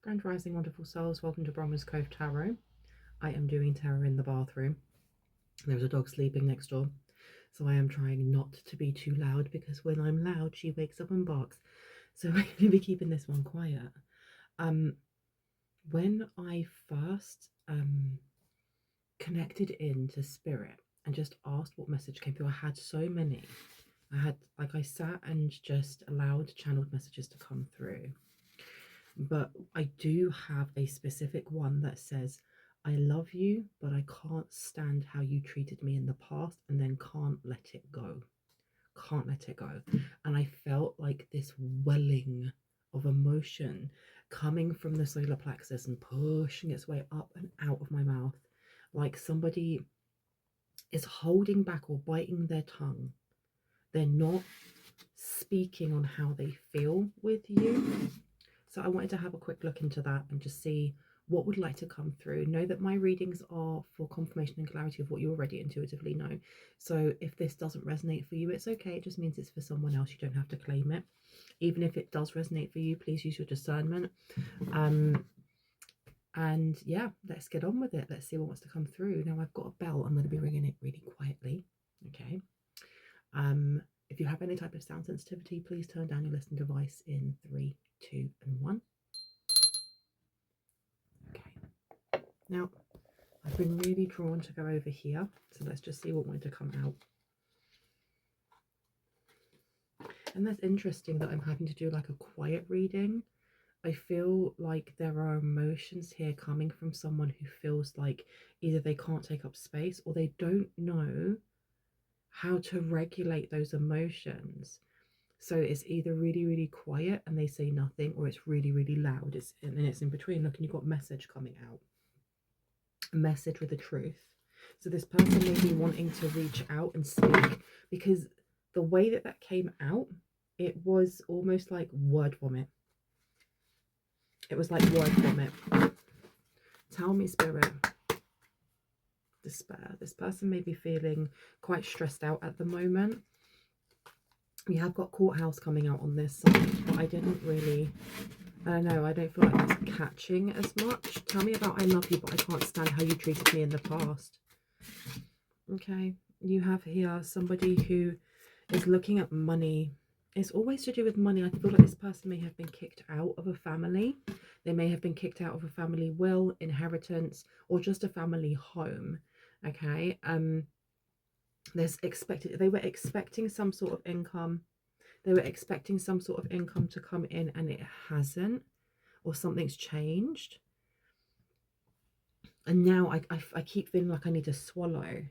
Grand Rising, wonderful souls. Welcome to Bronwen's Cove Tarot. I am doing tarot in the bathroom. There's a dog sleeping next door, so I am trying not to be too loud because when I'm loud, she wakes up and barks. So I'm going to be keeping this one quiet. When I first connected into spirit and just asked what message came through, I had so many. I sat and just allowed channeled messages to come through. But I do have a specific one that says, I love you, but I can't stand how you treated me in the past, and then can't let it go. Can't let it go. And I felt like this welling of emotion coming from the solar plexus and pushing its way up and out of my mouth, like somebody is holding back or biting their tongue. They're not speaking on how they feel with you. So I wanted to have a quick look into that and just see what would like to come through. Know that my readings are for confirmation and clarity of what you already intuitively know. So if this doesn't resonate for you, it's okay. It just means it's for someone else. You don't have to claim it. Even if it does resonate for you, please use your discernment. And yeah, let's get on with it. Let's see what wants to come through. Now I've got a bell. I'm going to be ringing it really quietly. Okay. If you have any type of sound sensitivity, please turn down your listening device in 3, 2, and 1. Okay. Now, I've been really drawn to go over here, so let's just see what wanted to come out. And that's interesting that I'm having to do like a quiet reading. I feel like there are emotions here coming from someone who feels like either they can't take up space or they don't know how to regulate those emotions. So it's either really, really quiet and they say nothing, or it's really, really loud. It's in between. Look, and you've got message coming out. A message with the truth. So this person may be wanting to reach out and speak, because the way that came out, it was almost like word vomit. It was like word vomit. Tell me, Spirit. Despair. This person may be feeling quite stressed out at the moment. We have got courthouse coming out on this side, but I don't know, I don't feel like it's catching as much. Tell me about I love you, but I can't stand how you treated me in the past. Okay, you have here somebody who is looking at money. It's always to do with money. I feel like this person may have been kicked out of a family. They may have been kicked out of a family will, inheritance, or just a family home. Okay, they were expecting some sort of income. They were expecting some sort of income to come in, and it hasn't, or something's changed. And now I keep feeling like I need to swallow.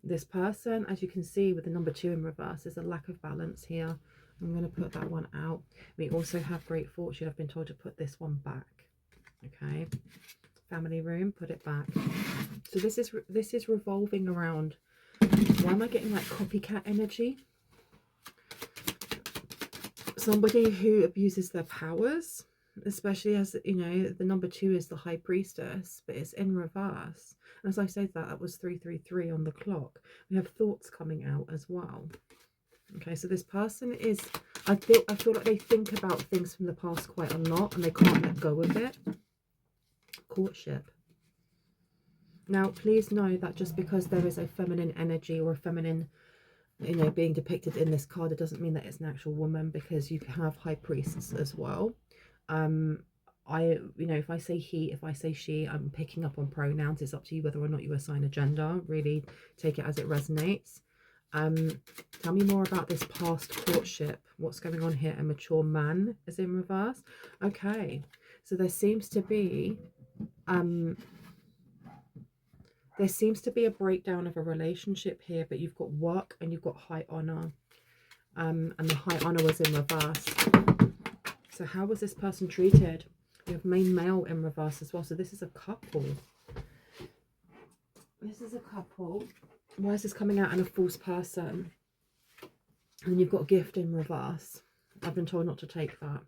This person, as you can see with the number 2 in reverse, there's a lack of balance here. I'm going to put that one out. We also have great fortune. I've been told to put this one back. Okay, family room, put it back. So this is revolving around. Why am I getting like copycat energy? Somebody who abuses their powers, especially as, you know, the number 2 is the high priestess, but it's in reverse. And as I said, that was 333 on the clock. We have thoughts coming out as well. Okay, so this person is, I feel like they think about things from the past quite a lot and they can't let go of it. Courtship. Now, please know that just because there is a feminine energy or a feminine, you know, being depicted in this card, it doesn't mean that it's an actual woman, because you can have high priests as well. You know, if I say he, if I say she, I'm picking up on pronouns. It's up to you whether or not you assign a gender. Really take it as it resonates. Tell me more about this past courtship. What's going on here? A mature man is in reverse. Okay, so there seems to be a breakdown of a relationship here, but you've got work and you've got high honor, and the high honor was in reverse. So how was this person treated? You have main male in reverse as well. So this is a couple. This is a couple. Why is this coming out in a false person? And you've got a gift in reverse. I've been told not to take that.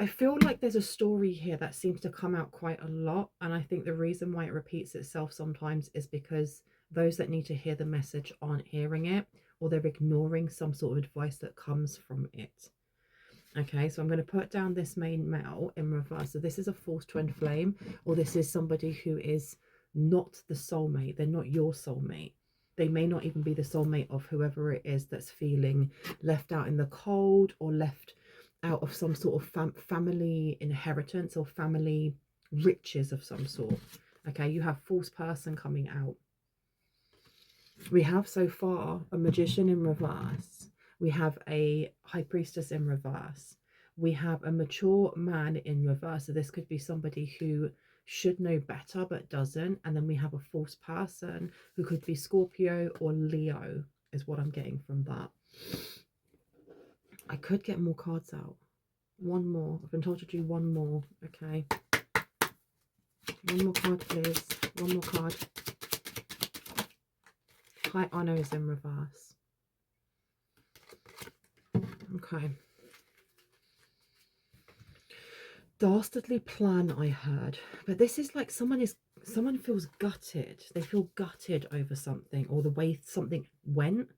I feel like there's a story here that seems to come out quite a lot. And I think the reason why it repeats itself sometimes is because those that need to hear the message aren't hearing it, or they're ignoring some sort of advice that comes from it. Okay, so I'm going to put down this main male in reverse. So this is a false twin flame, or this is somebody who is not the soulmate. They're not your soulmate. They may not even be the soulmate of whoever it is that's feeling left out in the cold, or left out of some sort of family inheritance or family riches of some sort. Okay, you have false person coming out. We have so far a magician in reverse. We have a high priestess in reverse. We have a mature man in reverse. So this could be somebody who should know better but doesn't. And then we have a false person who could be Scorpio or Leo, is what I'm getting from that. I could get more cards out. One more. I've been told to do one more. Okay. One more card, please. One more card. High honor is in reverse. Okay. Dastardly plan, I heard. But this is like someone feels gutted. They feel gutted over something, or the way something went.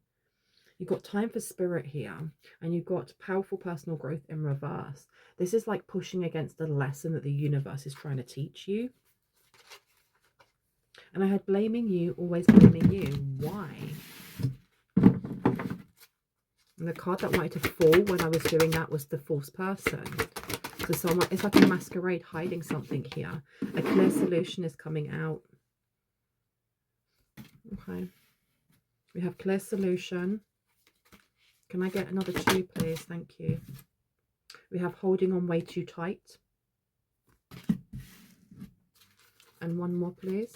You've got time for spirit here, and you've got powerful personal growth in reverse. This is like pushing against a lesson that the universe is trying to teach you. And I had blaming you, always blaming you. Why? And the card that wanted to fall when I was doing that was the false person. So someone, it's like a masquerade hiding something here. A clear solution is coming out. Okay. We have clear solution. Can I get another 2, please? Thank you. We have holding on way too tight. And one more, please.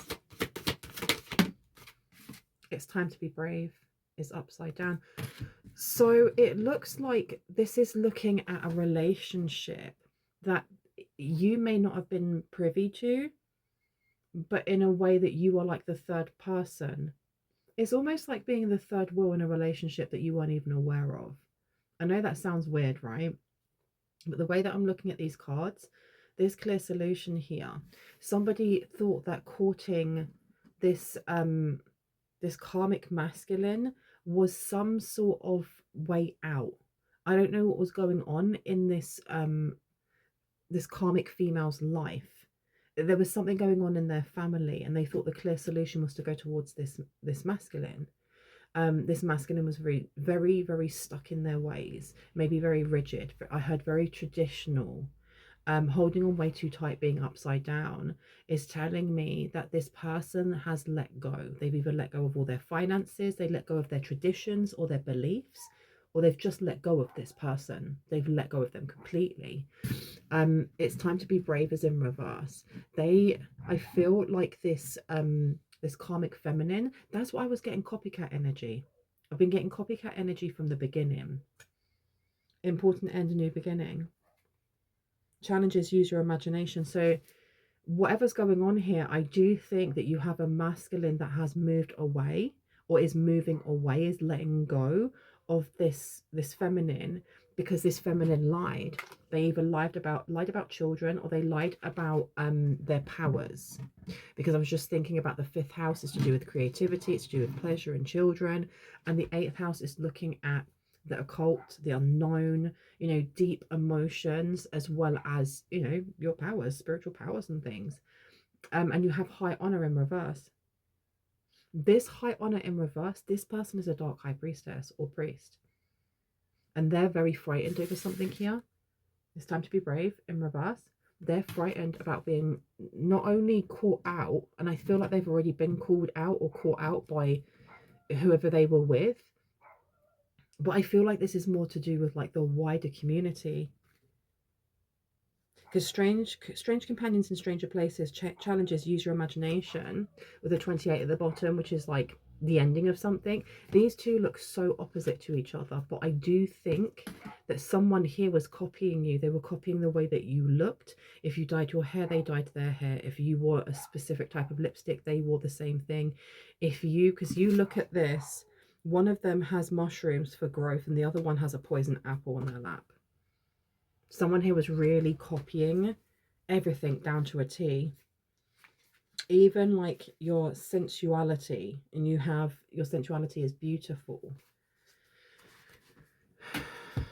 It's time to be brave is upside down. So it looks like this is looking at a relationship that you may not have been privy to, but in a way that you are like the third person. It's almost like being the third wheel in a relationship that you weren't even aware of. I know that sounds weird, right? But the way that I'm looking at these cards, there's clear solution here. Somebody thought that courting this this karmic masculine was some sort of way out. I don't know what was going on in this this karmic female's life. There was something going on in their family, and they thought the clear solution was to go towards this masculine. This masculine was very, very, very stuck in their ways, maybe very rigid. I heard very traditional. Holding on way too tight, being upside down, is telling me that this person has let go. They've either let go of all their finances, they let go of their traditions or their beliefs, or they've just let go of this person. They've let go of them completely. It's time to be brave is in reverse. I feel like this this karmic feminine, that's why I was getting copycat energy. I've been getting copycat energy from the beginning. Important end, a new beginning. Challenges, use your imagination. So whatever's going on here, I do think that you have a masculine that has moved away, or is moving away, is letting go of this feminine, because this feminine lied. They either lied about children, or they lied about their powers. Because I was just thinking about the 5th house is to do with creativity, it's to do with pleasure and children, and the 8th house is looking at the occult, the unknown, you know, deep emotions, as well as, you know, your powers, spiritual powers and things. And you have high honor in reverse. This high honor in reverse, this person is a dark high priestess or priest, and they're very frightened over something here. It's time to be brave in reverse. They're frightened about being not only caught out, and I feel like they've already been called out or caught out by whoever they were with, but I feel like this is more to do with like the wider community. Because strange companions in stranger places, challenges, use your imagination, with a 28 at the bottom, which is like the ending of something. These two look so opposite to each other, but I do think that someone here was copying you. They were copying the way that you looked. If you dyed your hair, they dyed their hair. If you wore a specific type of lipstick, they wore the same thing. Because you look at this, one of them has mushrooms for growth and the other one has a poison apple on their lap. Someone here was really copying everything down to a T. Even like your sensuality, and your sensuality is beautiful.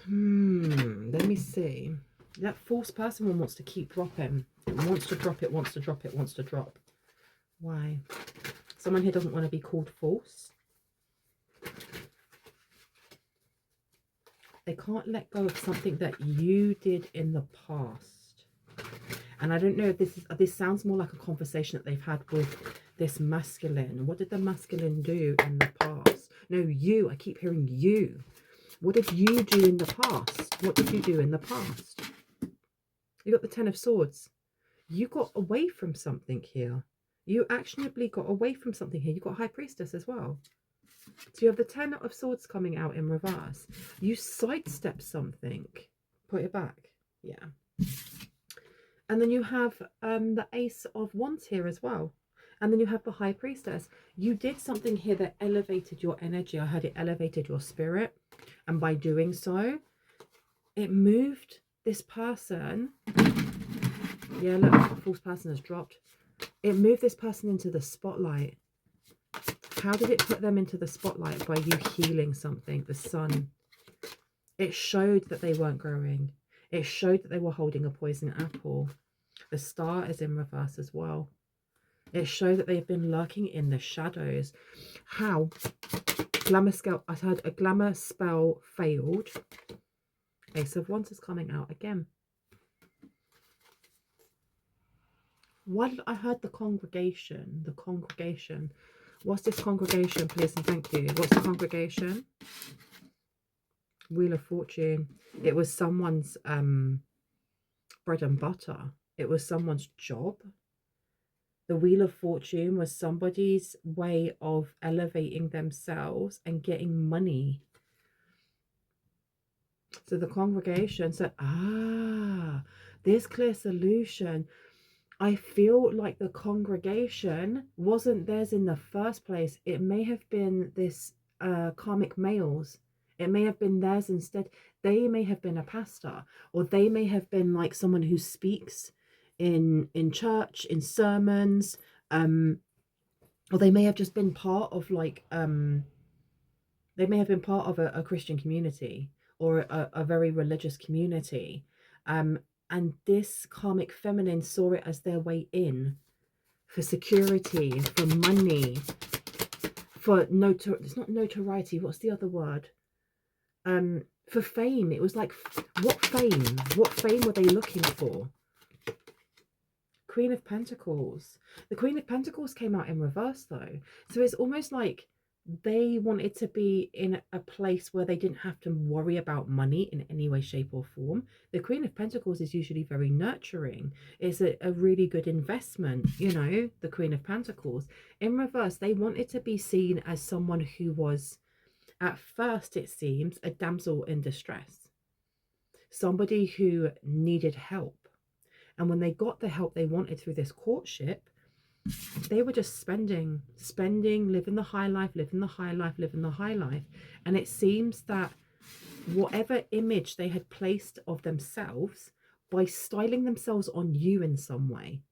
Let me me see. That false person one wants to keep dropping. It wants to drop, it wants to drop, it wants to drop. Why? Someone here doesn't want to be called false. They can't let go of something that you did in the past. And I don't know if this sounds more like a conversation that they've had with this masculine. What did the masculine do in the past? No, you. I keep hearing you. What did you do in the past? What did you do in the past? You got the Ten of Swords. You got away from something here. You actionably got away from something here. You got High Priestess as well. So you have the Ten of Swords coming out in reverse. You sidestep something. Put it back. Yeah. And then you have the Ace of Wands here as well. And then you have the High Priestess. You did something here that elevated your energy. I heard it elevated your spirit. And by doing so, it moved this person. Yeah, look, the false person has dropped. It moved this person into the spotlight. How did it put them into the spotlight? By you healing something, the sun. It showed that they weren't growing. It showed that they were holding a poison apple. The Star is in reverse as well. It showed that they've been lurking in the shadows. How? Glamour spell. I heard a glamour spell failed. Ace of Wands is coming out again. What? I heard the congregation. The congregation. What's this congregation, please and thank you? What's the congregation? Wheel of Fortune. It was someone's bread and butter. It was someone's job. The Wheel of Fortune was somebody's way of elevating themselves and getting money. So the congregation said, this clear solution. I feel like the congregation wasn't theirs in the first place. It may have been this karmic males. It may have been theirs instead. They may have been a pastor, or they may have been like someone who speaks in church, in sermons, or they may have just been part of like they may have been part of a Christian community or a very religious community, and this karmic feminine saw it as their way in for security, for money, for it's not notoriety, what's the other word, for fame. It was like, what fame were they looking for? Queen of Pentacles. The Queen of Pentacles came out in reverse though. So it's almost like they wanted to be in a place where they didn't have to worry about money in any way, shape or form. The Queen of Pentacles is usually very nurturing. It's a really good investment, you know, the Queen of Pentacles. In reverse, they wanted to be seen as someone who was, at first it seems, a damsel in distress. Somebody who needed help. And when they got the help they wanted through this courtship, they were just spending, living the high life, living the high life, living the high life. And it seems that whatever image they had placed of themselves, by styling themselves on you in some way,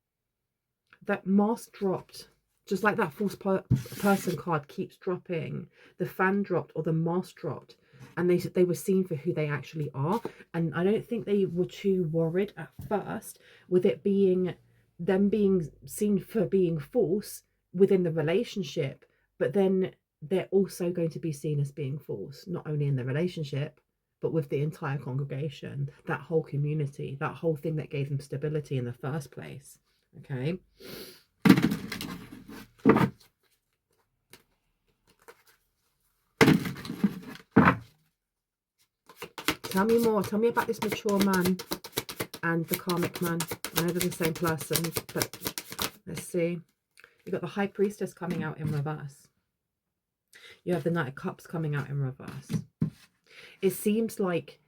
that mask dropped. Just like that false person card keeps dropping, the fan dropped or the mask dropped. And they were seen for who they actually are. And I don't think they were too worried at first with it being them being seen for being false within the relationship. But then they're also going to be seen as being false, not only in the relationship, but with the entire congregation, that whole community, that whole thing that gave them stability in the first place. Okay. Tell me more. Tell me about this mature man and the karmic man. I know they're the same person, but let's see. You've got the High Priestess coming out in reverse. You have the Knight of Cups coming out in reverse. It seems like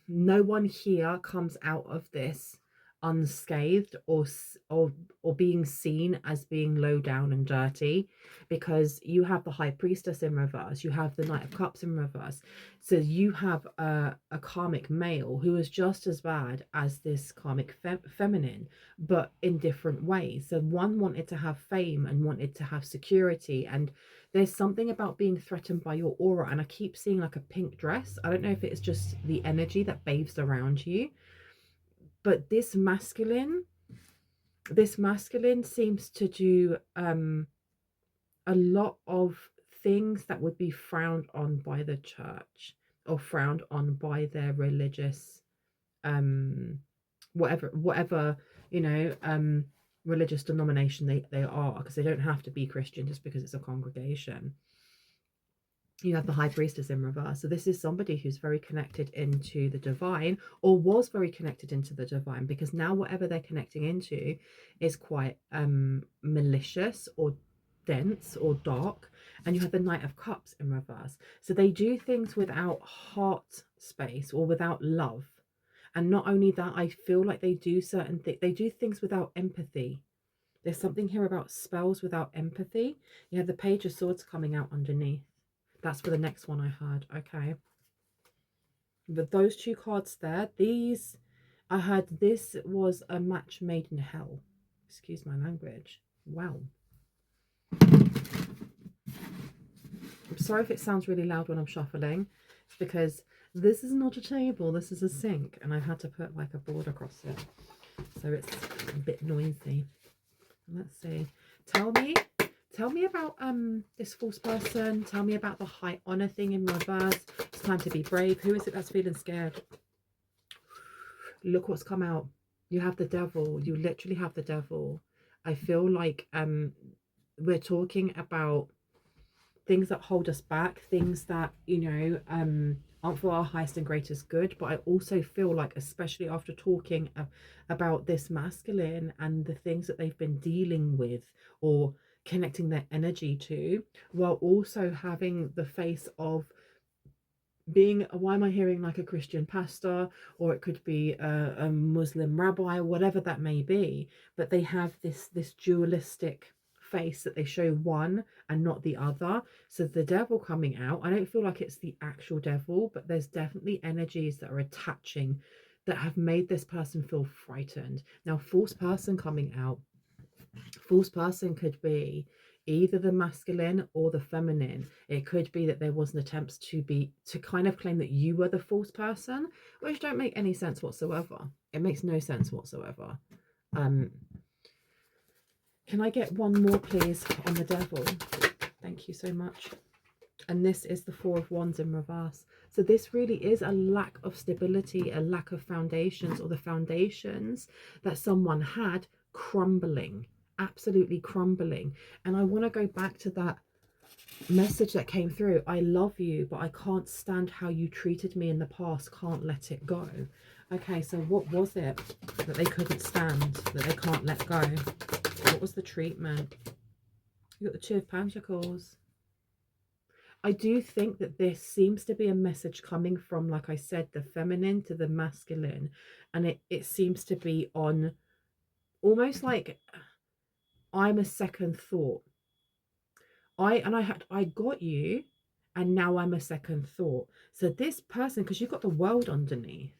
no one here comes out of this unscathed or being seen as being low down and dirty, because you have the High Priestess in reverse, you have the Knight of Cups in reverse. So you have a karmic male who is just as bad as this karmic feminine, but in different ways. So one wanted to have fame and wanted to have security, and there's something about being threatened by your aura. And I keep seeing like a pink dress. I don't know if it's just the energy that bathes around you, but this masculine seems to do a lot of things that would be frowned on by the church, or frowned on by their religious whatever religious denomination they are, because they don't have to be Christian just because it's a congregation. You have the High Priestess in reverse. So this is somebody who's very connected into the divine, or was very connected into the divine, because now whatever they're connecting into is quite malicious or dense or dark. And you have the Knight of Cups in reverse. So they do things without heart space or without love. And not only that, I feel like they do certain things, they do things without empathy. There's something here about spells without empathy. You have the Page of Swords coming out underneath. That's for the next one I heard. Okay. But those two cards there, these, I heard this was a match made in hell. Excuse my language. Wow. I'm sorry if it sounds really loud when I'm shuffling. It's because this is not a table, this is a sink, and I had to put like a board across it, so it's a bit noisy. Let's see. Tell me about this false person. Tell me about the high honor thing in reverse. It's time to be brave. Who is it that's feeling scared? Look what's come out. You have the devil. You literally have the devil. I feel like we're talking about things that hold us back, things that, aren't for our highest and greatest good. But I also feel like, especially after talking about this masculine and the things that they've been dealing with or connecting their energy to, while also having the face of being, why am I hearing like a Christian pastor, or it could be a Muslim rabbi, whatever that may be, but they have this dualistic face that they show one and not the other. So the devil coming out, I don't feel like it's the actual devil, but there's definitely energies that are attaching that have made this person feel frightened. Now, false person coming out, false person could be either the masculine or the feminine. It could be that there was an attempt to kind of claim that you were the false person, which don't make any sense whatsoever. It makes no sense whatsoever. Can I get one more, please, on the devil? Thank you so much. And this is the Four of Wands in reverse. So this really is a lack of stability, a lack of foundations, or the foundations that someone had crumbling, absolutely crumbling. And I want to go back to that message that came through. I love you, but I can't stand how you treated me in the past. Can't let it go. Okay, so what was it that they couldn't stand, that they can't let go? What was the treatment? You got the Two of Pentacles. I do think that this seems to be a message coming from, like I said, the feminine to the masculine. And it seems to be on almost like I'm a second thought. I got you, and now I'm a second thought. So this person, because you've got the World underneath,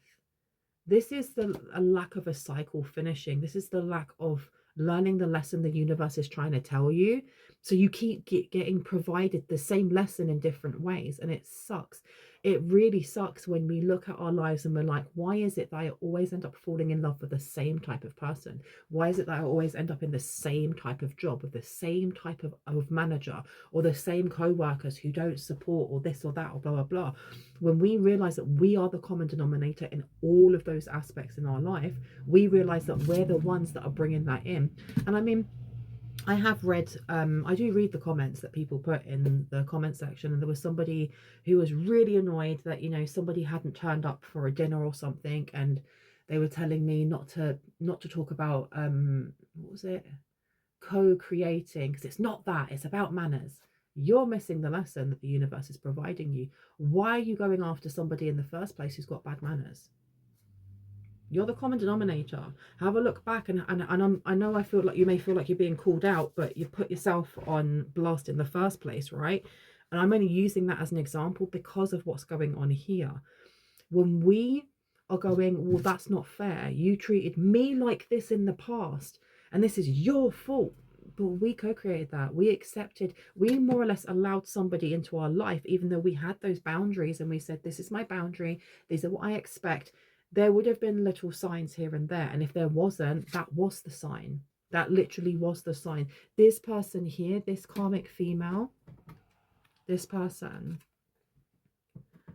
this is a lack of a cycle finishing. This is the lack of learning the lesson the universe is trying to tell you. So you keep getting provided the same lesson in different ways, and it sucks. It really sucks when we look at our lives and we're like, why is it that I always end up falling in love with the same type of person? Why is it that I always end up in the same type of job with the same type of manager, or the same co-workers who don't support, or this or that, or blah, blah, blah? When we realize that we are the common denominator in all of those aspects in our life, we realize that we're the ones that are bringing that in. And I mean, I have read, I do read the comments that people put in the comment section, and there was somebody who was really annoyed that, somebody hadn't turned up for a dinner or something, and they were telling me not to talk about, what was it? Co-creating, because it's not that, it's about manners. You're missing the lesson that the universe is providing you. Why are you going after somebody in the first place who's got bad manners? You're the common denominator. Have a look back, and I know I feel like you may feel like you're being called out, but you put yourself on blast in the first place, right? And I'm only using that as an example because of what's going on here. When we are going, well, that's not fair. You treated me like this in the past, and this is your fault. But we co-created that. We accepted, we more or less allowed somebody into our life, even though we had those boundaries and we said, this is my boundary. These are what I expect. There would have been little signs here and there. And if there wasn't, that was the sign. That literally was the sign. This person here, this karmic female, this person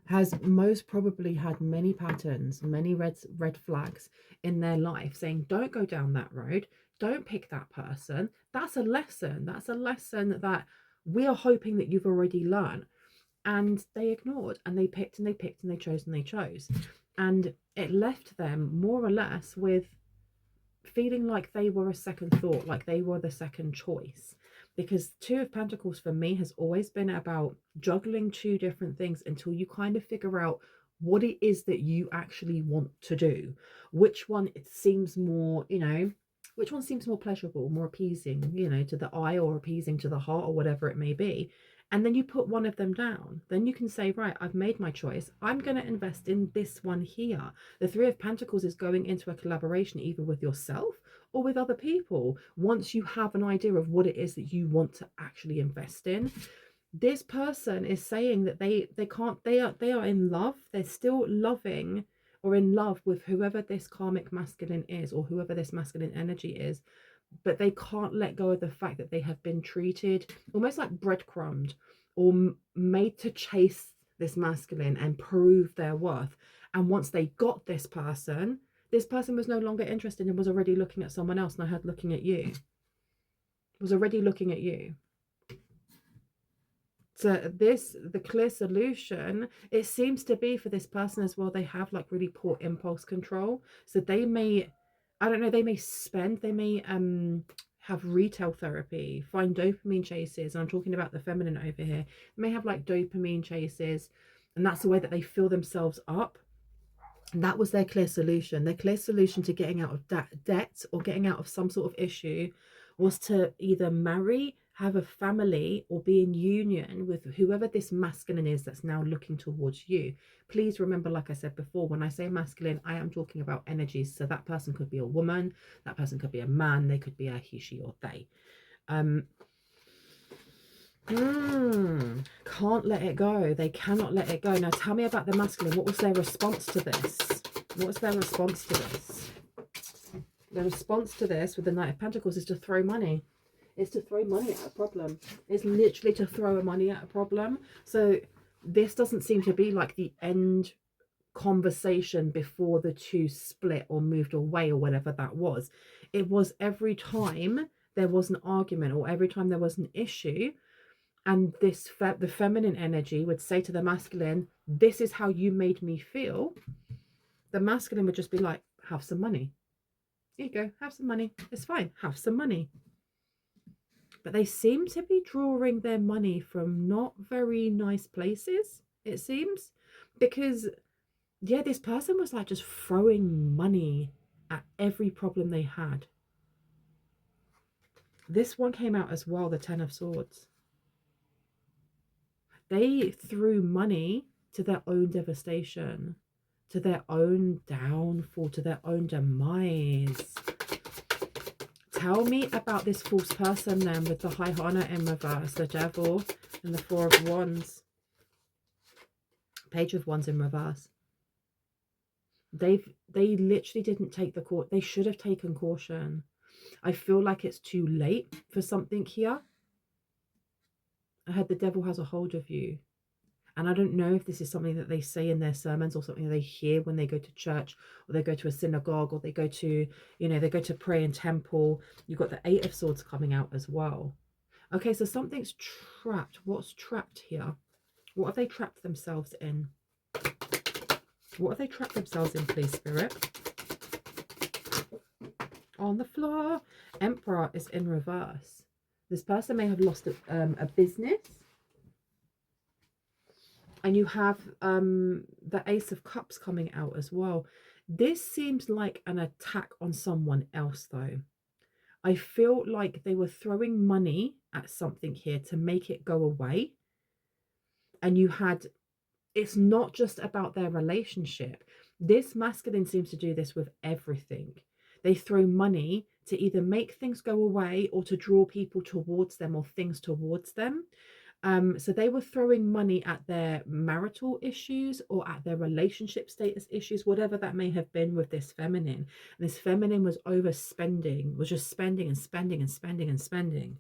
has most probably had many patterns, many red flags in their life saying, don't go down that road. Don't pick that person. That's a lesson. That's a lesson that we are hoping that you've already learned. And they ignored, and they picked and they picked and they chose and they chose. And it left them more or less with feeling like they were a second thought, like they were the second choice. Because Two of Pentacles for me has always been about juggling two different things until you kind of figure out what it is that you actually want to do. Which one it seems more, which one seems more pleasurable, more appeasing, to the eye, or appeasing to the heart, or whatever it may be. And then you put one of them down. Then you can say, right, I've made my choice. I'm going to invest in this one here. The Three of Pentacles is going into a collaboration either with yourself or with other people. Once you have an idea of what it is that you want to actually invest in, this person is saying that they are in love. They're still loving or in love with whoever this karmic masculine is, or whoever this masculine energy is, but they can't let go of the fact that they have been treated almost like breadcrumbed, or made to chase this masculine and prove their worth. And once they got this person was no longer interested and was already looking at someone else. And I had looking at you, was already looking at you. So the clear solution, it seems to be for this person as well, they have like really poor impulse control. So they may, I don't know, they may have retail therapy, find dopamine chases. And I'm talking about the feminine over here. They may have like dopamine chases, and that's the way that they fill themselves up. And that was their clear solution. Their clear solution to getting out of debt or getting out of some sort of issue was to either marry, have a family, or be in union with whoever this masculine is that's now looking towards you. Please remember, like I said before, when I say masculine, I am talking about energies. So that person could be a woman, that person could be a man, they could be a he, she, or they. Can't let it go. They cannot let it go. Now tell me about the masculine. What was their response to this? What was their response to this? The response to this with the Knight of Pentacles is to throw money. It's to throw money at a problem. It's literally to throw money at a problem. So this doesn't seem to be like the end conversation before the two split or moved away or whatever that was. It was every time there was an argument or every time there was an issue, and the feminine energy would say to the masculine, this is how you made me feel. The masculine would just be like, have some money. Here you go, have some money. It's fine, have some money. But they seem to be drawing their money from not very nice places, it seems. Because, yeah, this person was like just throwing money at every problem they had. This one came out as well, the Ten of Swords. They threw money to their own devastation, to their own downfall, to their own demise. Tell me about this false person then, with the High Honor in reverse, the Devil, and the Four of Wands. Page of Wands in reverse. They literally didn't take the court. They should have taken caution. I feel like it's too late for something here. I heard the devil has a hold of you. And I don't know if this is something that they say in their sermons or something that they hear when they go to church or they go to a synagogue or they go to, they go to pray in temple. You've got the Eight of Swords coming out as well. Okay, so something's trapped. What's trapped here? What have they trapped themselves in? What have they trapped themselves in, please, Spirit? On the floor. Emperor is in reverse. This person may have lost a business. And you have the Ace of Cups coming out as well. This seems like an attack on someone else, though. I feel like they were throwing money at something here to make it go away. And you had, it's not just about their relationship. This masculine seems to do this with everything. They throw money to either make things go away or to draw people towards them or things towards them. So they were throwing money at their marital issues or at their relationship status issues, whatever that may have been with this feminine. And this feminine was overspending, was just spending and spending and spending and spending.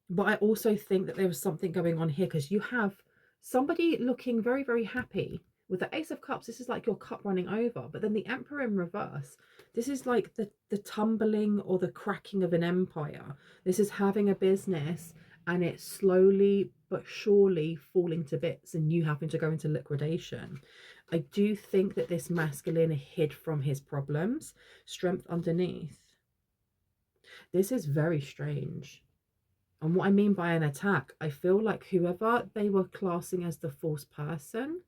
But I also think that there was something going on here because you have somebody looking very, very happy. With the Ace of Cups, this is like your cup running over. But then the Emperor in reverse, this is like the tumbling or the cracking of an empire. This is having a business and it's slowly but surely falling to bits and you having to go into liquidation. I do think that this masculine hid from his problems, strength underneath. This is very strange. And what I mean by an attack, I feel like whoever they were classing as the false person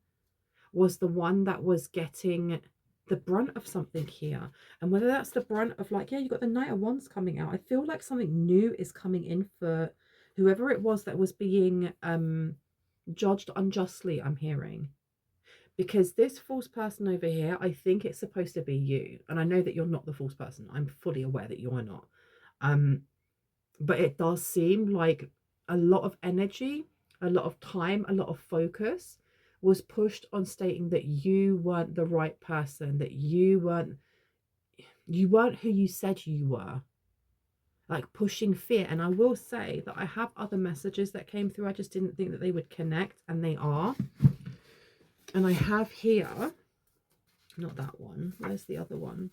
was the one that was getting the brunt of something here. And whether that's the brunt of like, yeah, you got the Knight of Wands coming out. I feel like something new is coming in for whoever it was that was being judged unjustly, I'm hearing. Because this false person over here, I think it's supposed to be you. And I know that you're not the false person. I'm fully aware that you are not. But it does seem like a lot of energy, a lot of time, a lot of focus was pushed on stating that you weren't the right person, that you weren't who you said you were. Like pushing fear. And I will say that I have other messages that came through. I just didn't think that they would connect, and they are. And I have here, not that one. Where's the other one?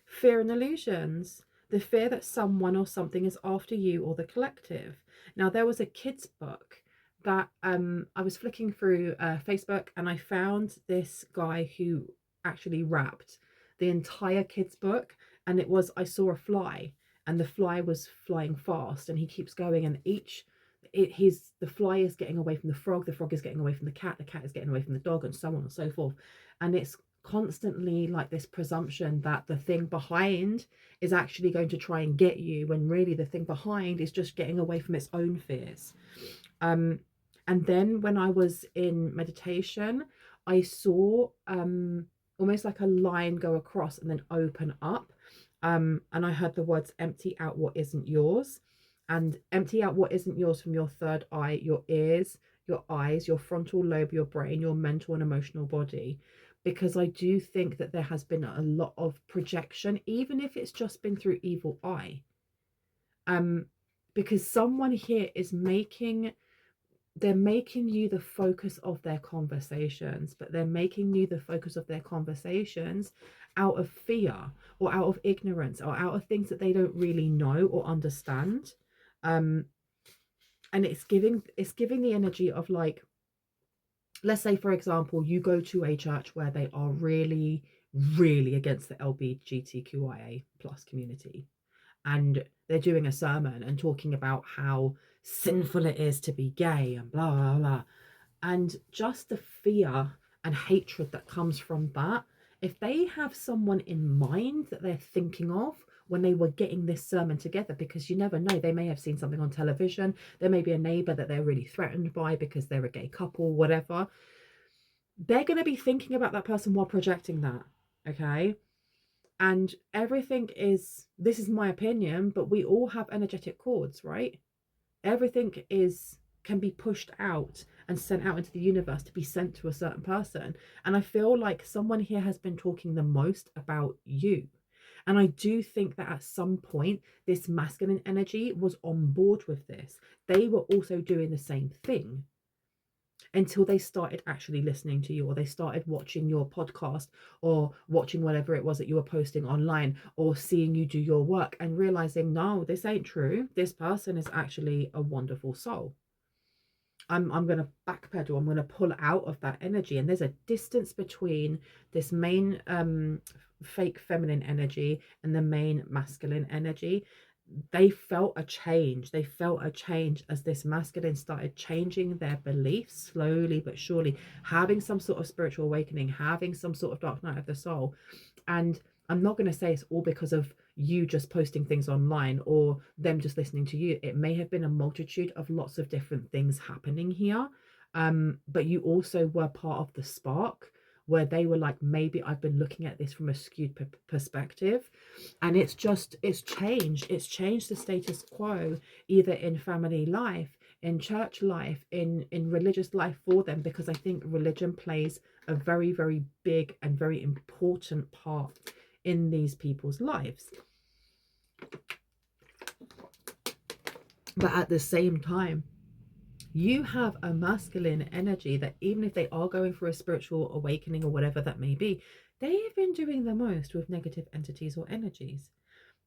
Fear and illusions. The fear that someone or something is after you or the collective. Now, there was a kid's book that I was flicking through Facebook, and I found this guy who actually wrapped the entire kid's book, and it was, I saw a fly, and the fly was flying fast, and he keeps going, and the fly is getting away from the frog is getting away from the cat is getting away from the dog, and so on and so forth. And it's constantly like this presumption that the thing behind is actually going to try and get you, when really the thing behind is just getting away from its own fears. And then when I was in meditation, I saw almost like a line go across and then open up, and I heard the words empty out what isn't yours. And empty out what isn't yours from your third eye, your ears, your eyes, your frontal lobe, your brain, your mental and emotional body. Because I do think that there has been a lot of projection, even if it's just been through evil eye. Because someone here is they're making you the focus of their conversations, but they're making you the focus of their conversations out of fear or out of ignorance or out of things that they don't really know or understand. And it's giving the energy of like, let's say, for example, you go to a church where they are really, really against the LGBTQIA plus community, and they're doing a sermon and talking about how sinful it is to be gay and blah, blah, blah. And just the fear and hatred that comes from that, if they have someone in mind that they're thinking of when they were getting this sermon together, because you never know, they may have seen something on television, there may be a neighbor that they're really threatened by because they're a gay couple, whatever, they're going to be thinking about that person while projecting that, okay? And everything is, this is my opinion, but we all have energetic cords, right? Everything can be pushed out and sent out into the universe to be sent to a certain person. And I feel like someone here has been talking the most about you. And I do think that at some point, this masculine energy was on board with this. They were also doing the same thing until they started actually listening to you, or they started watching your podcast, or watching whatever it was that you were posting online, or seeing you do your work and realizing, no, this ain't true. This person is actually a wonderful soul. I'm going to backpedal. I'm going to pull out of that energy. And there's a distance between this main fake feminine energy and the main masculine energy. they felt a change. They felt a change as this masculine started changing their beliefs slowly but surely, having some sort of spiritual awakening, having some sort of dark night of the soul. And I'm not going to say it's all because of you just posting things online or them just listening to you. It may have been a multitude of lots of different things happening here. But you also were part of the spark where they were like, maybe I've been looking at this from a skewed perspective. And it's changed the status quo, either in family life, in church life, in religious life for them, because I think religion plays a very, very big and very important part in these people's lives. But at the same time, you have a masculine energy that even if they are going for a spiritual awakening or whatever that may be, they have been doing the most with negative entities or energies.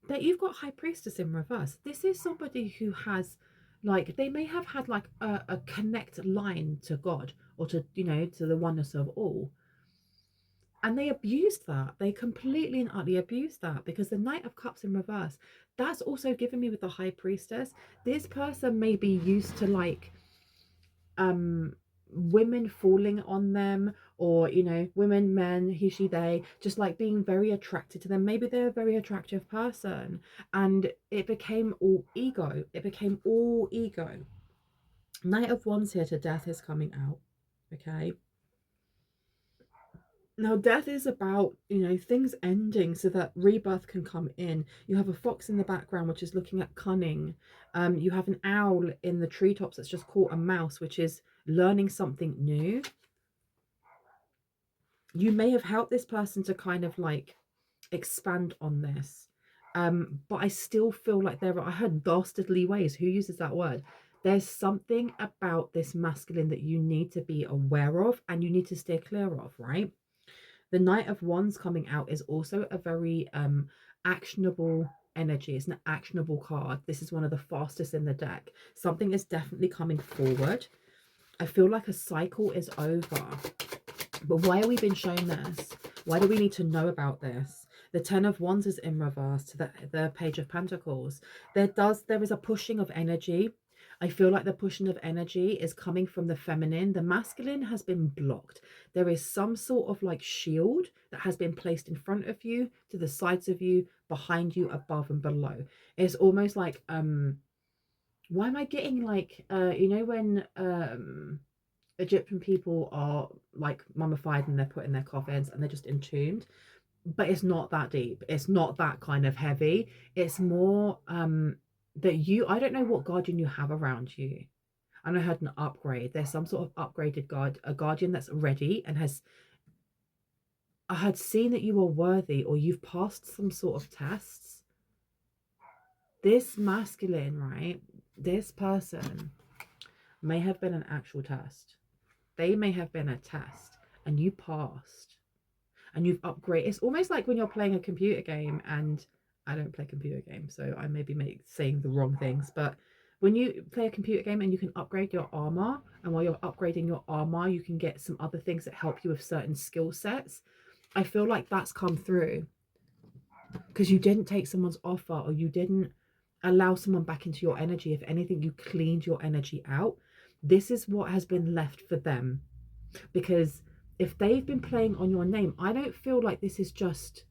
That you've got High Priestess in reverse. This is somebody who has, like, they may have had like a connect line to God or to, you know, to the oneness of all. And they abused that. They completely and utterly abused that, because the Knight of Cups in reverse, that's also given me with the High Priestess. This person may be used to like women falling on them, or you know, women, men, he, she, they, just like being very attracted to them. Maybe they're a very attractive person and it became all ego. Knight of Wands here to Death is coming out. Okay, now death is about, you know, things ending so that rebirth can come in. You have a fox in the background which is looking at cunning. You have an owl in the treetops that's just caught a mouse, which is learning something new. You may have helped this person to kind of like expand on this, but I still feel like I heard dastardly ways. Who uses that word? There's something about this masculine that you need to be aware of and you need to steer clear of, right? The Knight of Wands coming out is also a very actionable energy. It's an actionable card. This is one of the fastest in the deck. Something is definitely coming forward. I feel like a cycle is over. But why are we being shown this? Why do we need to know about this? The Ten of Wands is in reverse to the Page of Pentacles. There is a pushing of energy. I feel like the pushing of energy is coming from the feminine. The masculine has been blocked. There is some sort of like shield that has been placed in front of you, to the sides of you, behind you, above and below. It's almost like why am I getting like you know, when Egyptian people are like mummified and they're put in their coffins and they're just entombed, but it's not that deep. It's not that kind of heavy. It's more that I don't know what guardian you have around you. And I heard an upgrade. There's some sort of upgraded a guardian that's ready and I had seen that you are worthy or you've passed some sort of tests. This masculine, right? This person may have been an actual test. They may have been a test and you passed and you've upgraded. It's almost like when you're playing a computer game, and I don't play computer games, so I may be saying the wrong things, but when you play a computer game and you can upgrade your armor, and while you're upgrading your armor, you can get some other things that help you with certain skill sets. I feel like that's come through because you didn't take someone's offer, or you didn't allow someone back into your energy. If anything, you cleaned your energy out. This is what has been left for them, because if they've been playing on your name, I don't feel like this is just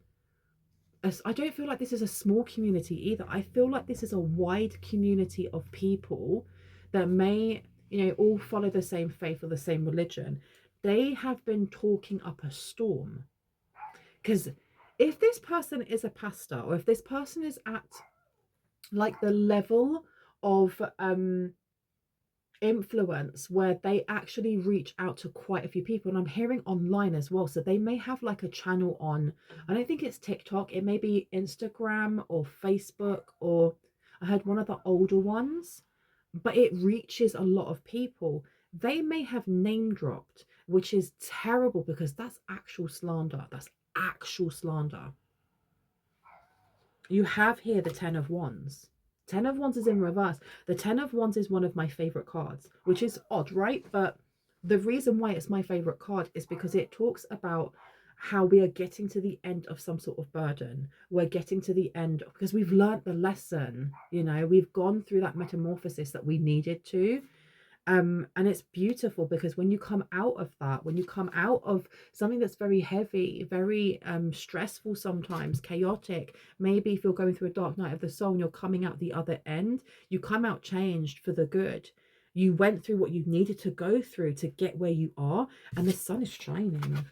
I don't feel like this is a small community either. I feel like this is a wide community of people that may, you know, all follow the same faith or the same religion. They have been talking up a storm, because if this person is a pastor, or if this person is at like the level of influence where they actually reach out to quite a few people, and I'm hearing online as well, so they may have like a channel on, I don't think it's TikTok, it may be Instagram or Facebook, or I heard one of the older ones, but it reaches a lot of people. They may have name dropped, which is terrible because that's actual slander. That's actual slander. You have here the Ten of Wands. Ten of Wands is in reverse. The Ten of Wands is one of my favorite cards, which is odd, right? But the reason why it's my favorite card is because it talks about how we are getting to the end of some sort of burden. We're getting to the end because we've learned the lesson, you know, we've gone through that metamorphosis that we needed to. And it's beautiful because when you come out of that, when you come out of something that's very heavy, very stressful, sometimes chaotic, maybe if you're going through a dark night of the soul and you're coming out the other end, you come out changed for the good. You went through what you needed to go through to get where you are, and the sun is shining.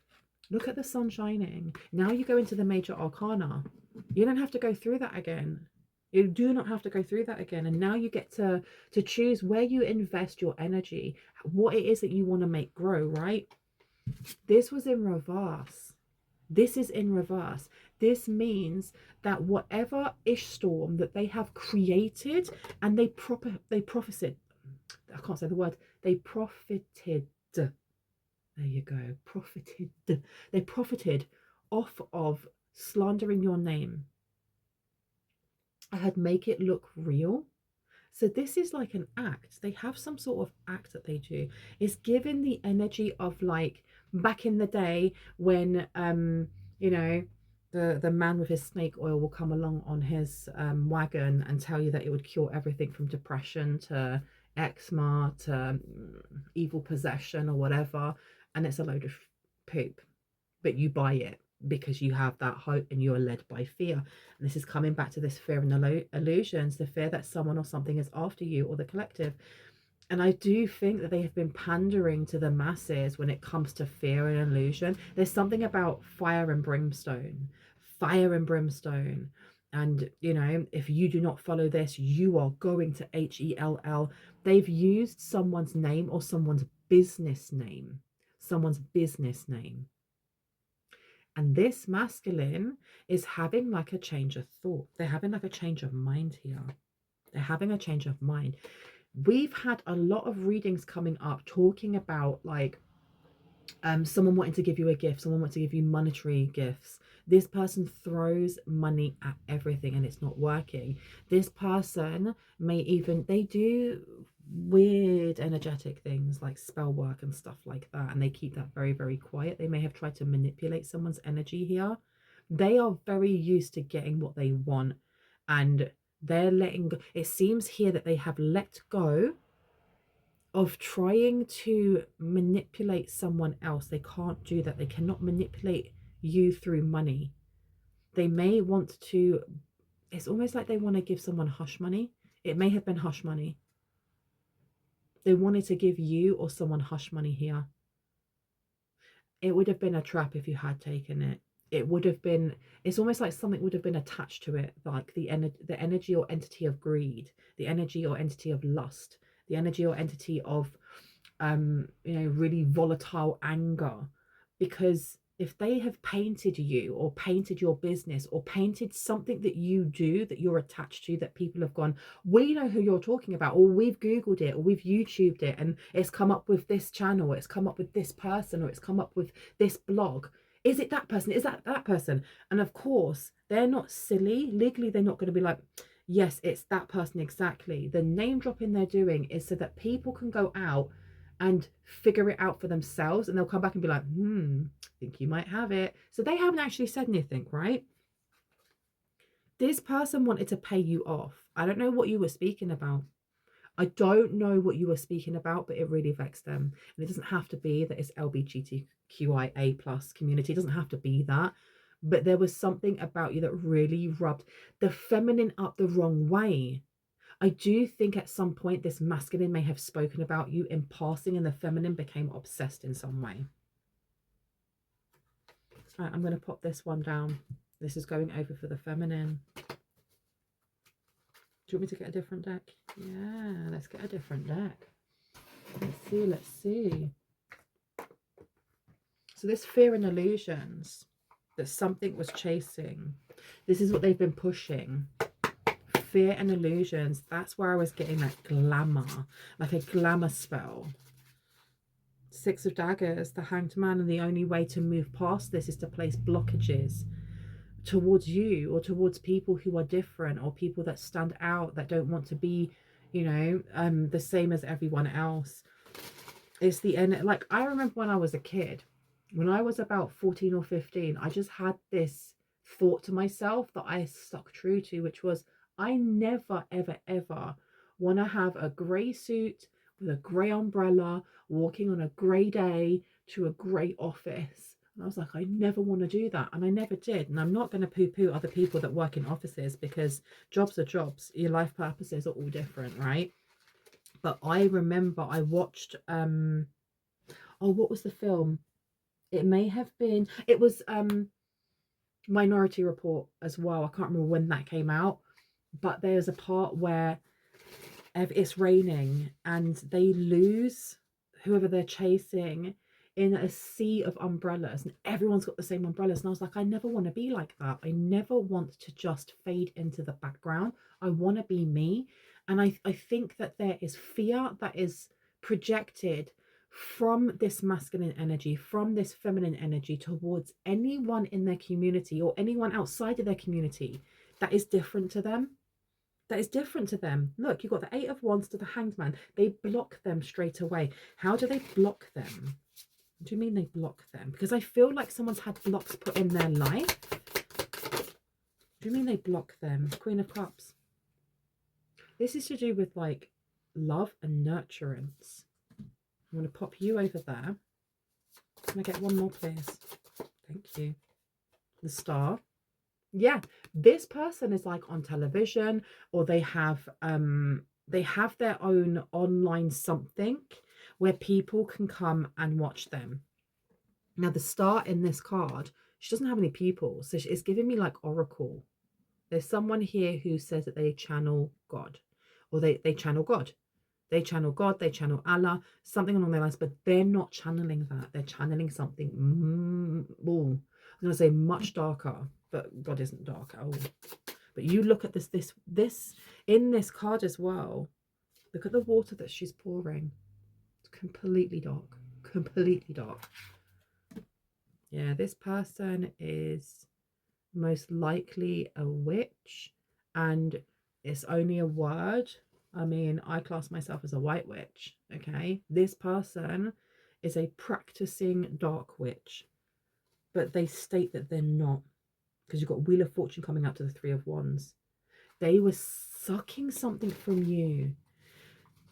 Look at the sun shining. Now you go into the major arcana. You don't have to go through that again. You do not have to go through that again. And now you get to choose where you invest your energy, what it is that you want to make grow, right? This was in reverse. This is in reverse. This means that whatever ish storm that they have created, and they profited. I can't say the word. They profited. There you go. Profited. They profited off of slandering your name. I had make it look real. So this is like an act. They have some sort of act that they do. It's given the energy of like back in the day when you know, the man with his snake oil will come along on his wagon and tell you that it would cure everything from depression to eczema to evil possession or whatever, and it's a load of poop, but you buy it because you have that hope and you're led by fear. And this is coming back to this fear and illusions, the fear that someone or something is after you or the collective. And I do think that they have been pandering to the masses when it comes to fear and illusion. There's something about fire and brimstone. And, you know, if you do not follow this, you are going to HELL. They've used someone's name or someone's business name. And this masculine is having like a change of thought. They're having like a change of mind here. They're having a change of mind. We've had a lot of readings coming up talking about like someone wanting to give you a gift, someone wanting to give you monetary gifts. This person throws money at everything and it's not working. This person may even, they do weird energetic things like spell work and stuff like that, and they keep that very, very quiet. They may have tried to manipulate someone's energy here. They are very used to getting what they want, and they're letting go. It seems here that they have let go of trying to manipulate someone else. They can't do that. They cannot manipulate you through money. They may want to, it's almost like they want to give someone hush money. It may have been hush money. They wanted to give you or someone hush money here. It would have been a trap if you had taken it. It would have been, it's almost like something would have been attached to it, like the energy or entity of greed, the energy or entity of lust, the energy or entity of you know, really volatile anger. Because if they have painted you or painted your business or painted something that you do that you're attached to, that people have gone, we know who you're talking about, or we've Googled it, or we've YouTubed it, and it's come up with this channel, it's come up with this person, or it's come up with this blog. Is it that person? Is that person? And of course, they're not silly. Legally, they're not going to be like, yes, it's that person exactly. The name dropping they're doing is so that people can go out and figure it out for themselves, and they'll come back and be like, I think you might have it. So they haven't actually said anything, right? This person wanted to pay you off. I don't know what you were speaking about. I don't know what you were speaking about, but it really vexed them. And it doesn't have to be that it's LGBTQIA plus community. It doesn't have to be that. But there was something about you that really rubbed the feminine up the wrong way. I do think at some point this masculine may have spoken about you in passing and the feminine became obsessed in some way. All right, I'm going to pop this one down. This is going over for the feminine. Do you want me to get a different deck? Yeah, let's get a different deck. Let's see. So this fear and illusions that something was chasing. This is what they've been pushing. Fear and illusions. That's where I was getting that glamour, like a glamour spell. Six of Daggers, the Hanged Man, and the only way to move past this is to place blockages towards you or towards people who are different, or people that stand out, that don't want to be, you know, the same as everyone else. It's the end. Like, I remember when I was a kid, When I was about 14 or 15, I just had this thought to myself that I stuck true to, which was I never, ever, ever want to have a grey suit with a grey umbrella, walking on a grey day to a grey office. And I was like, I never want to do that. And I never did. And I'm not going to poo-poo other people that work in offices, because jobs are jobs. Your life purposes are all different, right? But I remember I watched, oh, what was the film? It may have been, it was Minority Report as well. I can't remember when that came out, but there's a part where it's raining and they lose whoever they're chasing in a sea of umbrellas, and everyone's got the same umbrellas. And I was like, I never want to be like that. I never want to just fade into the background. I want to be me. And I think that there is fear that is projected from this masculine energy, from this feminine energy, towards anyone in their community or anyone outside of their community that is different to them. That is different to them. Look, you've got the Eight of Wands to the Hanged Man. They block them straight away. How do they block them? What do you mean they block them? Because I feel like someone's had blocks put in their life. What do you mean they block them? Queen of Cups. This is to do with like love and nurturance. I'm going to pop you over there. Can I get one more, please? Thank you. The Star. Yeah, this person is like on television, or they have their own online something where people can come and watch them. Now the Star in this card, she doesn't have any people, so it's giving me like oracle. There's someone here who says that they channel God, or they channel God. They channel God, they channel Allah, something along their lines, but they're not channeling that. They're channeling something, I'm going to say much darker, but God isn't dark at all. But you look at this in this card as well. Look at the water that she's pouring. It's completely dark, completely dark. Yeah, this person is most likely a witch, and it's only a word. I mean, I class myself as a white witch, okay? This person is a practicing dark witch, but they state that they're not, because you've got Wheel of Fortune coming up to the Three of Wands. They were sucking something from you.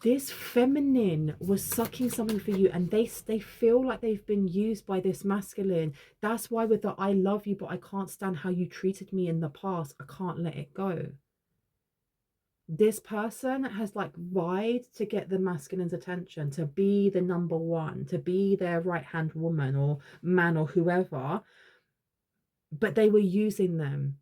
This feminine was sucking something for you, and they feel like they've been used by this masculine. That's why with the I love you, but I can't stand how you treated me in the past, I can't let it go. This person has like vied to get the masculine's attention, to be the number one, to be their right hand woman or man or whoever, but they were using them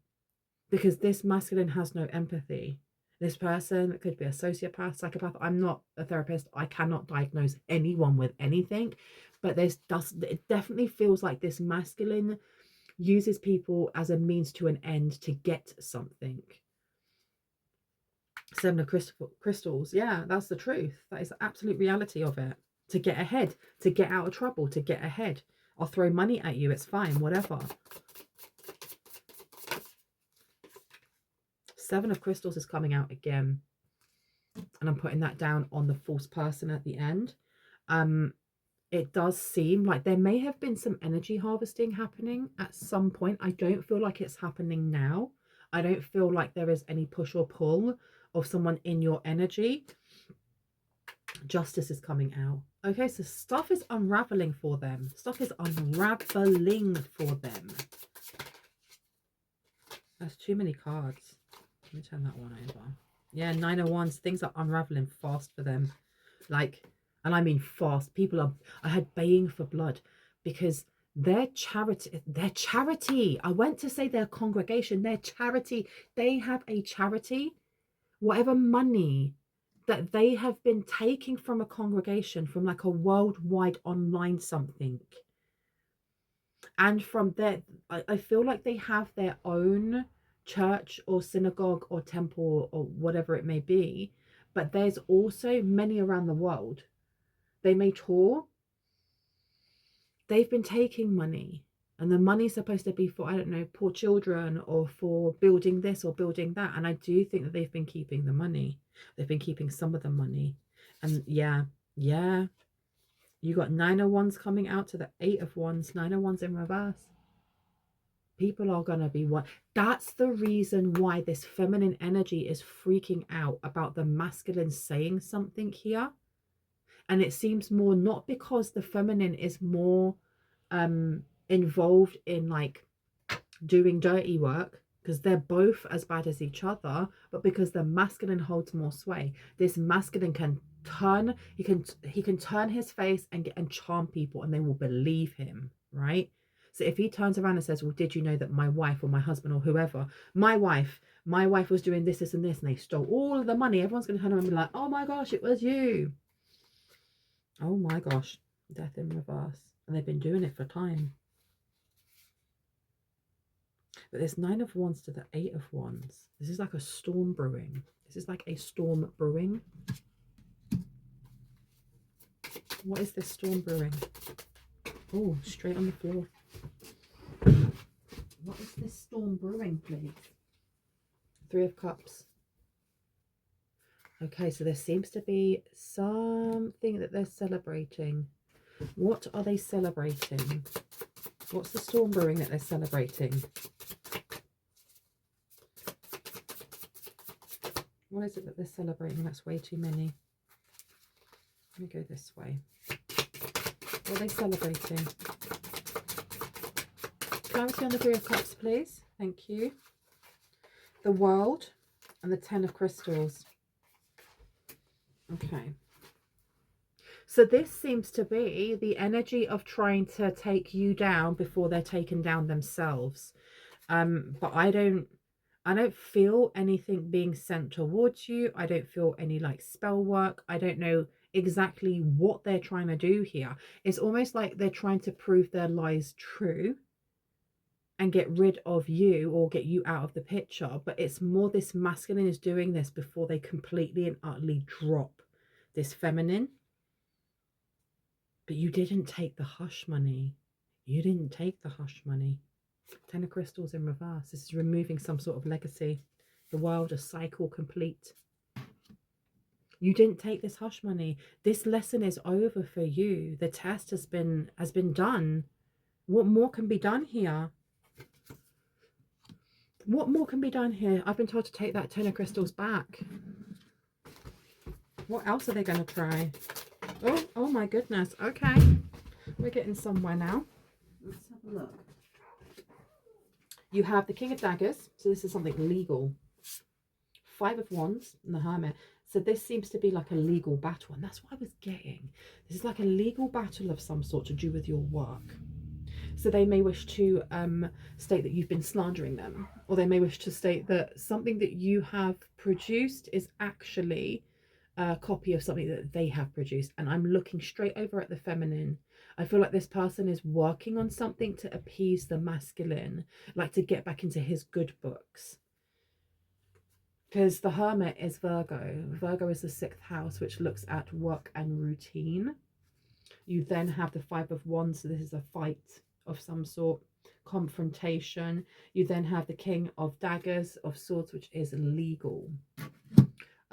because this masculine has no empathy. This person could be a sociopath, psychopath. I'm not a therapist. I cannot diagnose anyone with anything, but it definitely feels like this masculine uses people as a means to an end to get something. Seven of Crystals. Yeah, that's the truth. That is the absolute reality of it. To get ahead, to get out of trouble, to get ahead. I'll throw money at you. It's fine, whatever. Seven of Crystals is coming out again. And I'm putting that down on the false person at the end. It does seem like there may have been some energy harvesting happening at some point. I don't feel like it's happening now. I don't feel like there is any push or pull of someone in your energy. Justice is coming out. Okay, so stuff is unraveling for them. Stuff is unraveling for them. That's too many cards. Let me turn that one over. Yeah, Nine of Wands. Things are unraveling fast for them. Like, and I mean fast. People are, I had baying for blood because their charity. I went to say their congregation, their charity. They have a charity. Whatever money that they have been taking from a congregation, from like a worldwide online something, and from there, I feel like they have their own church or synagogue or temple or whatever it may be, but there's also many around the world. They may tour. They've been taking money, and the money's supposed to be for, I don't know, poor children or for building this or building that. And I do think that they've been keeping the money. They've been keeping some of the money. And yeah. You got 9 of Wands coming out to the 8 of Wands. 9 of Wands in reverse. People are going to be what? That's the reason why this feminine energy is freaking out about the masculine saying something here. And it seems more not because the feminine is more involved in like doing dirty work, because they're both as bad as each other, but because the masculine holds more sway. This masculine can turn, he can turn his face and charm people, and they will believe him, right? So if he turns around and says, well, did you know that my wife or my husband or whoever, my wife was doing this, this, and this, and they stole all of the money, everyone's going to turn around and be like, oh my gosh, it was you. Oh my gosh, death in reverse. And they've been doing it for time. But there's 9 of Wands to the 8 of Wands. This is like a storm brewing. This is like a storm brewing. What is this storm brewing? Oh, straight on the floor. What is this storm brewing, please? 3 of Cups. Okay, so there seems to be something that they're celebrating. What are they celebrating? What's the storm brewing that they're celebrating? What is it that they're celebrating? That's way too many. Let me go this way. What are they celebrating? Clarity on the 3 of Cups, please. Thank you. The World and the 10 of Crystals. Okay. So this seems to be the energy of trying to take you down before they're taken down themselves. But I don't feel anything being sent towards you. I don't feel any like spell work. I don't know exactly what they're trying to do here. It's almost like they're trying to prove their lies true and get rid of you or get you out of the picture. But it's more this masculine is doing this before they completely and utterly drop this feminine. But you didn't take the hush money. You didn't take the hush money. 10 of Crystals in reverse. This is removing some sort of legacy. The World, a cycle complete. You didn't take this hush money. This lesson is over for you. The test has been done. What more can be done here? What more can be done here? I've been told to take that 10 of Crystals back. What else are they going to try? Oh my goodness. Okay. We're getting somewhere now. Let's have a look. You have the King of Daggers. So this is something legal. 5 of Wands and the Hermit. So this seems to be like a legal battle. And that's what I was getting. This is like a legal battle of some sort to do with your work. So they may wish to state that you've been slandering them. Or they may wish to state that something that you have produced is actually a copy of something that they have produced. And I'm looking straight over at the feminine. I feel like this person is working on something to appease the masculine, like to get back into his good books. Because the Hermit is Virgo. Virgo is the 6th house, which looks at work and routine. You then have the 5 of Wands, so this is a fight of some sort, confrontation. You then have the King of Daggers, of Swords, which is legal.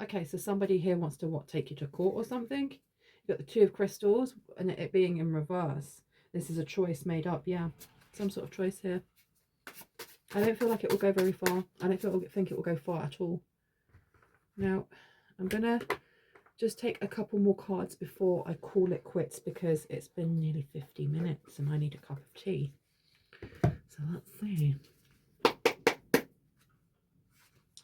Okay, so somebody here wants to, what, take you to court or something? You've got the 2 of Crystals, and it being in reverse. This is a choice made up, yeah. Some sort of choice here. I don't feel like it will go very far. I don't think it will go far at all. Now, I'm going to just take a couple more cards before I call it quits, because it's been nearly 50 minutes and I need a cup of tea. So let's see.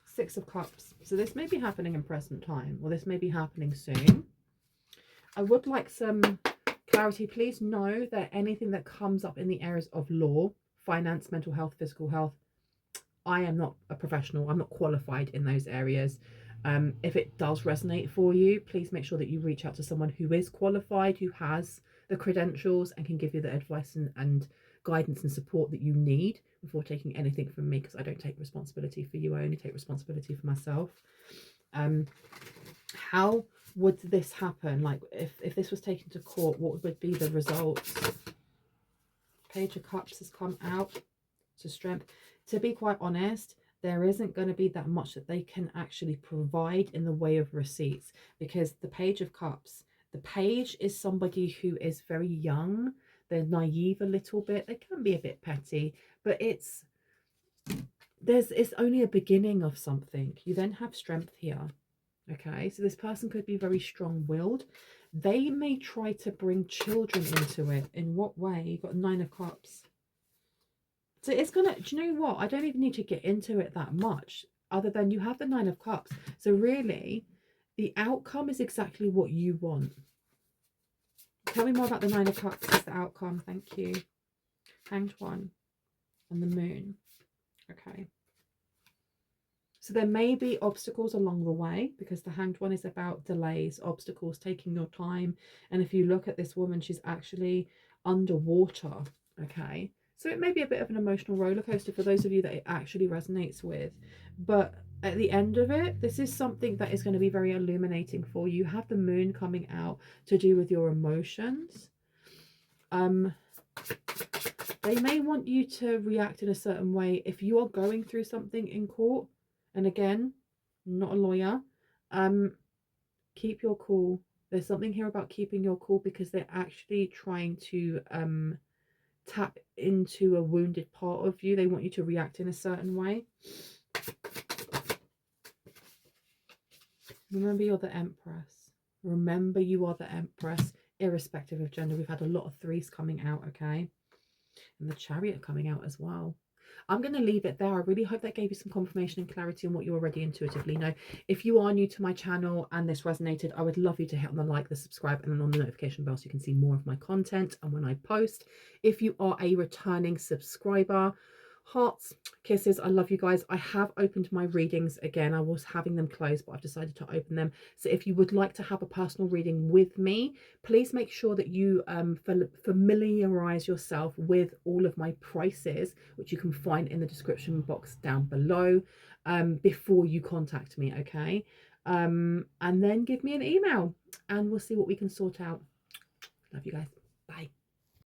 6 of Cups. So this may be happening in present time, or this may be happening soon. I would like some clarity. Please know that anything that comes up in the areas of law, finance, mental health, physical health, I am not a professional. I'm not qualified in those areas. If it does resonate for you, please make sure that you reach out to someone who is qualified, who has the credentials and can give you the advice and guidance and support that you need before taking anything from me, because I don't take responsibility for you. I only take responsibility for myself. How would this happen? Like if this was taken to court, what would be the results? Page of Cups has come out to Strength. To be quite honest, there isn't going to be that much that they can actually provide in the way of receipts, because the Page of Cups, The page is somebody who is very young. They're naive a little bit. They can be a bit petty, but it's only a beginning of something. You then have strength here. Okay, so this person could be very strong-willed. They may try to bring children into it. In what way? You've got 9 of Cups. So it's gonna, do you know what? I don't even need to get into it that much, other than you have the 9 of Cups. So really, the outcome is exactly what you want. Tell me more about the 9 of Cups as the outcome. Thank you. Hanged One and the Moon. Okay. So there may be obstacles along the way, because the Hanged One is about delays, obstacles, taking your time. And if you look at this woman, she's actually underwater. Okay. So it may be a bit of an emotional roller coaster for those of you that it actually resonates with. But at the end of it, this is something that is going to be very illuminating for you. You have the Moon coming out to do with your emotions. They may want you to react in a certain way if you are going through something in court. And again, not a lawyer. Keep your cool. There's something here about keeping your cool, because they're actually trying to tap into a wounded part of you. They want you to react in a certain way. Remember, you're the Empress. Remember, you are the Empress, irrespective of gender. We've had a lot of 3s coming out, okay? And the Chariot coming out as well. I'm going to leave it there. I really hope that gave you some confirmation and clarity on what you already intuitively know. If you are new to my channel and this resonated, I would love you to hit on the like, the subscribe, and then on the notification bell so you can see more of my content and when I post. If you are a returning subscriber, hearts, kisses, I love you guys. I have opened my readings again. I was having them closed, but I've decided to open them. So if you would like to have a personal reading with me, please make sure that you familiarize yourself with all of my prices, which you can find in the description box down below, before you contact me, okay? And then give me an email and we'll see what we can sort out. Love you guys.